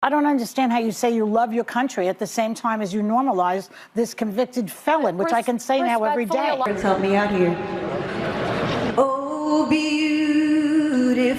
I don't understand how you say you love your country at the same time as you normalize this convicted felon, which I can say now every day. Help me out here. Oh, beautiful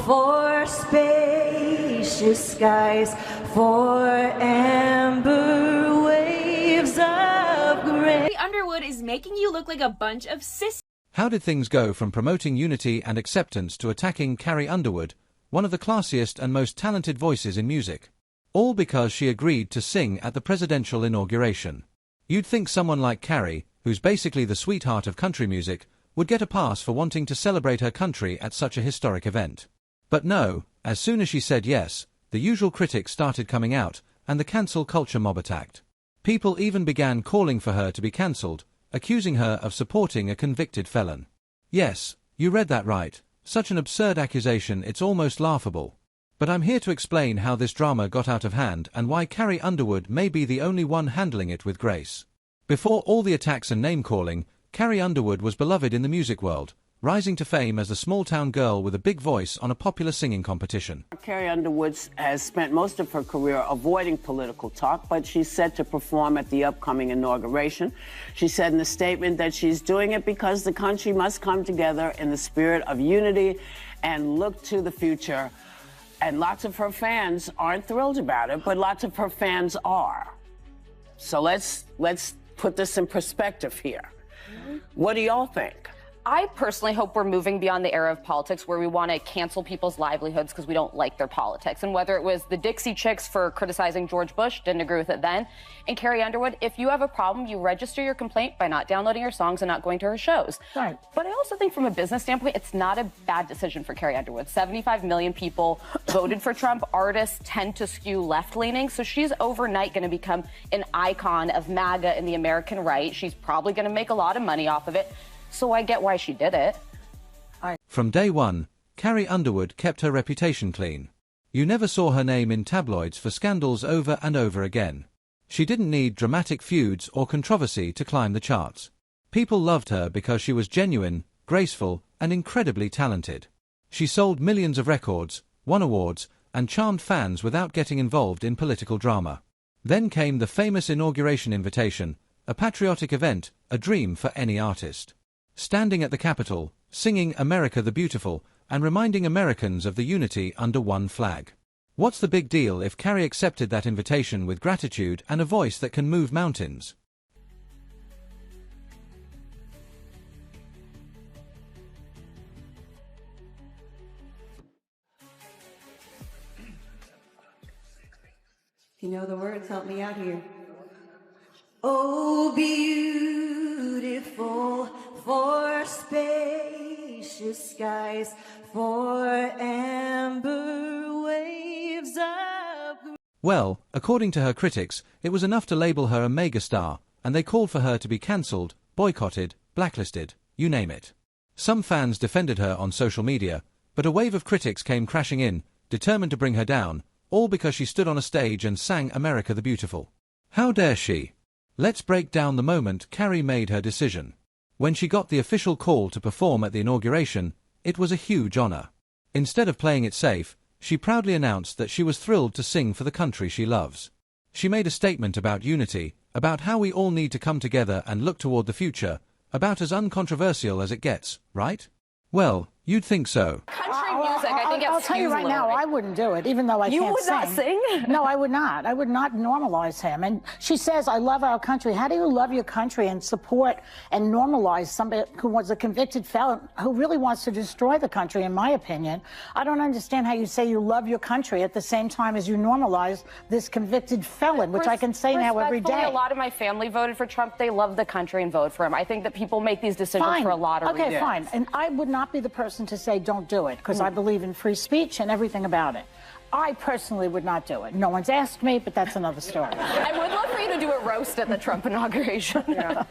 for spacious skies, for amber waves of gray. Carrie Underwood is making you look like a bunch of sissies. How did things go from promoting unity and acceptance to attacking Carrie Underwood, one of the classiest and most talented voices in music? All because she agreed to sing at the presidential inauguration. You'd think someone like Carrie, who's basically the sweetheart of country music, would get a pass for wanting to celebrate her country at such a historic event. But no, as soon as she said yes, the usual critics started coming out, and the cancel culture mob attacked. People even began calling for her to be cancelled, accusing her of supporting a convicted felon. Yes, you read that right. Such an absurd accusation, it's almost laughable. But I'm here to explain how this drama got out of hand and why Carrie Underwood may be the only one handling it with grace. Before all the attacks and name-calling, Carrie Underwood was beloved in the music world, rising to fame as a small-town girl with a big voice on a popular singing competition. Carrie Underwood has spent most of her career avoiding political talk, but she's set to perform at the upcoming inauguration. She said in a statement that she's doing it because the country must come together in the spirit of unity and look to the future. And lots of her fans aren't thrilled about it, but lots of her fans are. So let's put this in perspective here. What do y'all think? I personally hope we're moving beyond the era of politics where we want to cancel people's livelihoods because we don't like their politics. And whether it was the Dixie Chicks for criticizing George Bush, didn't agree with it then, and Carrie Underwood, if you have a problem, you register your complaint by not downloading her songs and not going to her shows. Right. But I also think from a business standpoint, it's not a bad decision for Carrie Underwood. 75 million people voted for Trump. Artists tend to skew left-leaning, so she's overnight going to become an icon of MAGA and the American right. She's probably going to make a lot of money off of it. So I get why she did it. From day one, Carrie Underwood kept her reputation clean. You never saw her name in tabloids for scandals over and over again. She didn't need dramatic feuds or controversy to climb the charts. People loved her because she was genuine, graceful, and incredibly talented. She sold millions of records, won awards, and charmed fans without getting involved in political drama. Then came the famous inauguration invitation, a patriotic event, a dream for any artist. Standing at the Capitol, singing America the Beautiful, and reminding Americans of the unity under one flag. What's the big deal if Carrie accepted that invitation with gratitude and a voice that can move mountains? You know the words, help me out here. Oh, beautiful for spacious skies, for amber waves of... Well, according to her critics, it was enough to label her a megastar, and they called for her to be cancelled, boycotted, blacklisted, you name it. Some fans defended her on social media, but a wave of critics came crashing in, determined to bring her down, all because she stood on a stage and sang America the Beautiful. How dare she? Let's break down the moment Carrie made her decision. When she got the official call to perform at the inauguration, it was a huge honor. Instead of playing it safe, she proudly announced that she was thrilled to sing for the country she loves. She made a statement about unity, about how we all need to come together and look toward the future, about as uncontroversial as it gets, right? Well, you'd think so. Country music, I think I'll tell you right now, I wouldn't do it, even though I can't sing. You would not sing? No, I would not. I would not normalize him. And she says, I love our country. How do you love your country and support and normalize somebody who was a convicted felon who really wants to destroy the country, in my opinion? I don't understand how you say you love your country at the same time as you normalize this convicted felon, which I can say now every day. A lot of my family voted for Trump. They love the country and vote for him. I think that people make these decisions for a lot of reasons. Okay, fine. And I would not be the person to say don't do it, because I believe in free speech and everything about it. I personally would not do it. No one's asked me, but that's another story. I would love for you to do a roast at the Trump inauguration. Yeah.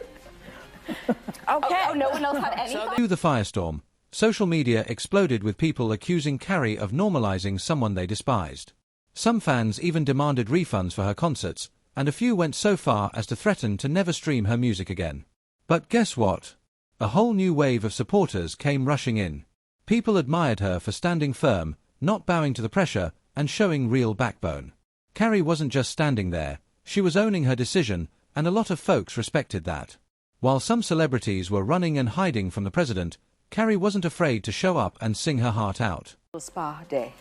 Okay. Oh, no one else had any thoughts? To the firestorm, social media exploded with people accusing Carrie of normalizing someone they despised. Some fans even demanded refunds for her concerts, and a few went so far as to threaten to never stream her music again. But guess what? A whole new wave of supporters came rushing in. People admired her for standing firm, not bowing to the pressure, and showing real backbone. Carrie wasn't just standing there, she was owning her decision, and a lot of folks respected that. While some celebrities were running and hiding from the president, Carrie wasn't afraid to show up and sing her heart out. Spa day.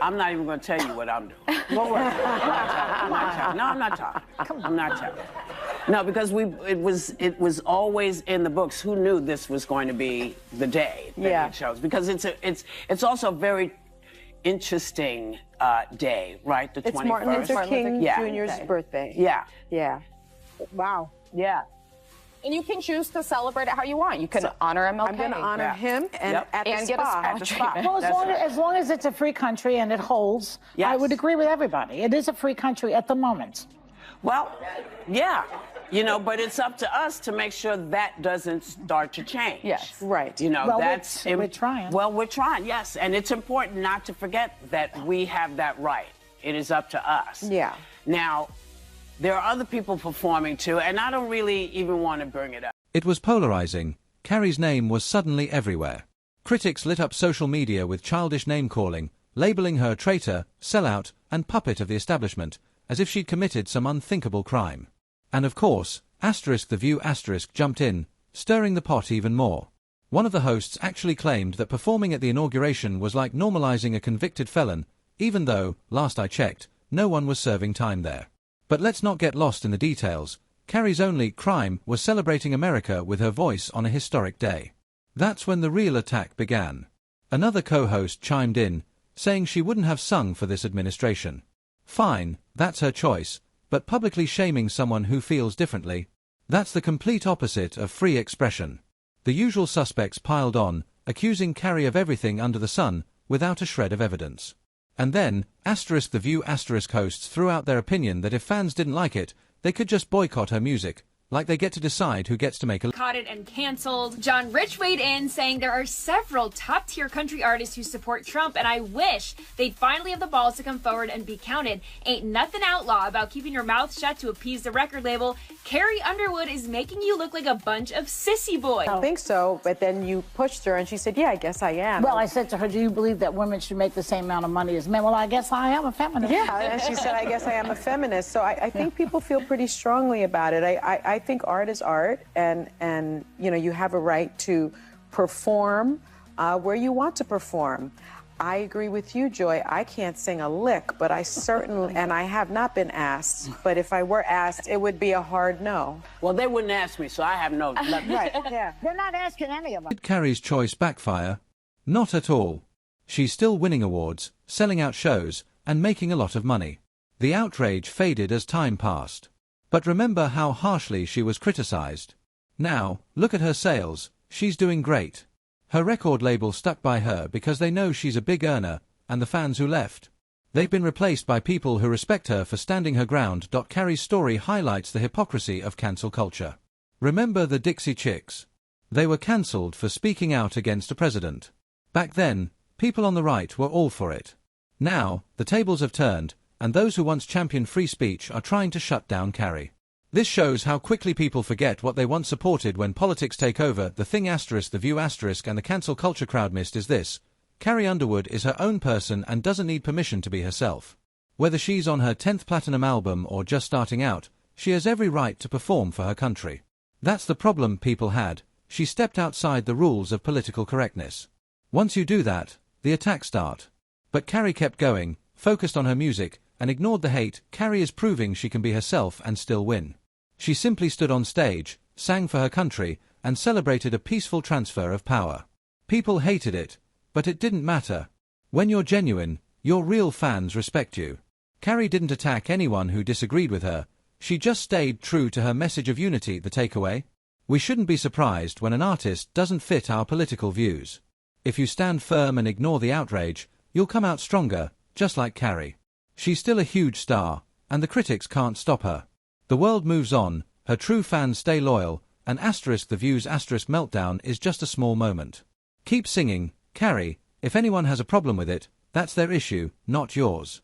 I'm not even going to tell you what I'm doing. Don't worry. I'm not telling. No, I'm not telling. I'm not telling. No, because it was always in the books. Who knew this was going to be the day that it shows? Because it's also a very interesting day, right? The 21st. It's Martin Luther King Jr.'s birthday. Yeah. Yeah. Wow. Yeah. And you can choose to celebrate it how you want. You can honor MLK. I'm going to honor him and at the And spa. get a spa At the spa. treatment. Well, as long as it's a free country and it holds, Yes. I would agree with everybody. It is a free country at the moment. Well, yeah. But it's up to us to make sure that doesn't start to change. Yes. Right. Well, that's we're trying. Well, we're trying, yes, and it's important not to forget that we have that right. It is up to us. Yeah. Now, there are other people performing too, and I don't really even want to bring it up. It was polarizing. Carrie's name was suddenly everywhere. Critics lit up social media with childish name-calling, labeling her traitor, sellout, and puppet of the establishment, as if she'd committed some unthinkable crime. And of course, The View jumped in, stirring the pot even more. One of the hosts actually claimed that performing at the inauguration was like normalizing a convicted felon, even though, last I checked, no one was serving time there. But let's not get lost in the details. Carrie's only crime was celebrating America with her voice on a historic day. That's when the real attack began. Another co-host chimed in, saying she wouldn't have sung for this administration. Fine, that's her choice, but publicly shaming someone who feels differently, that's the complete opposite of free expression. The usual suspects piled on, accusing Carrie of everything under the sun, without a shred of evidence. And then, The View hosts threw out their opinion that if fans didn't like it, they could just boycott her music, like they get to decide who gets to make a... Caught it and canceled. John Rich weighed in, saying there are several top-tier country artists who support Trump, and I wish they'd finally have the balls to come forward and be counted. Ain't nothing outlaw about keeping your mouth shut to appease the record label. Carrie Underwood is making you look like a bunch of sissy boys. I think so, but then you pushed her and she said, yeah, I guess I am. Well, I said to her, do you believe that women should make the same amount of money as men? Well, I guess I am a feminist. Yeah, and she said, I guess I am a feminist. So I think people feel pretty strongly about it. I think art is art, and you have a right to perform where you want to perform. I agree with you, Joy. I can't sing a lick, but I certainly, and I have not been asked, but if I were asked, it would be a hard no. Well, they wouldn't ask me, so I have no... Right, yeah. They're not asking any of them. Did Carrie's choice backfire? Not at all. She's still winning awards, selling out shows, and making a lot of money. The outrage faded as time passed. But remember how harshly she was criticized. Now, look at her sales, she's doing great. Her record label stuck by her because they know she's a big earner, and the fans who left, they've been replaced by people who respect her for standing her ground. Carrie's story highlights the hypocrisy of cancel culture. Remember the Dixie Chicks? They were cancelled for speaking out against a president. Back then, people on the right were all for it. Now, the tables have turned, and those who once championed free speech are trying to shut down Carrie. This shows how quickly people forget what they once supported when politics take over. The thing The View and the cancel culture crowd missed is this: Carrie Underwood is her own person and doesn't need permission to be herself. Whether she's on her 10th platinum album or just starting out, she has every right to perform for her country. That's the problem people had. She stepped outside the rules of political correctness. Once you do that, the attacks start. But Carrie kept going, focused on her music, and ignored the hate. Carrie is proving she can be herself and still win. She simply stood on stage, sang for her country, and celebrated a peaceful transfer of power. People hated it, but it didn't matter. When you're genuine, your real fans respect you. Carrie didn't attack anyone who disagreed with her. She just stayed true to her message of unity. The takeaway? We shouldn't be surprised when an artist doesn't fit our political views. If you stand firm and ignore the outrage, you'll come out stronger, just like Carrie. She's still a huge star, and the critics can't stop her. The world moves on, her true fans stay loyal, and The View's meltdown is just a small moment. Keep singing, Carrie. If anyone has a problem with it, that's their issue, not yours.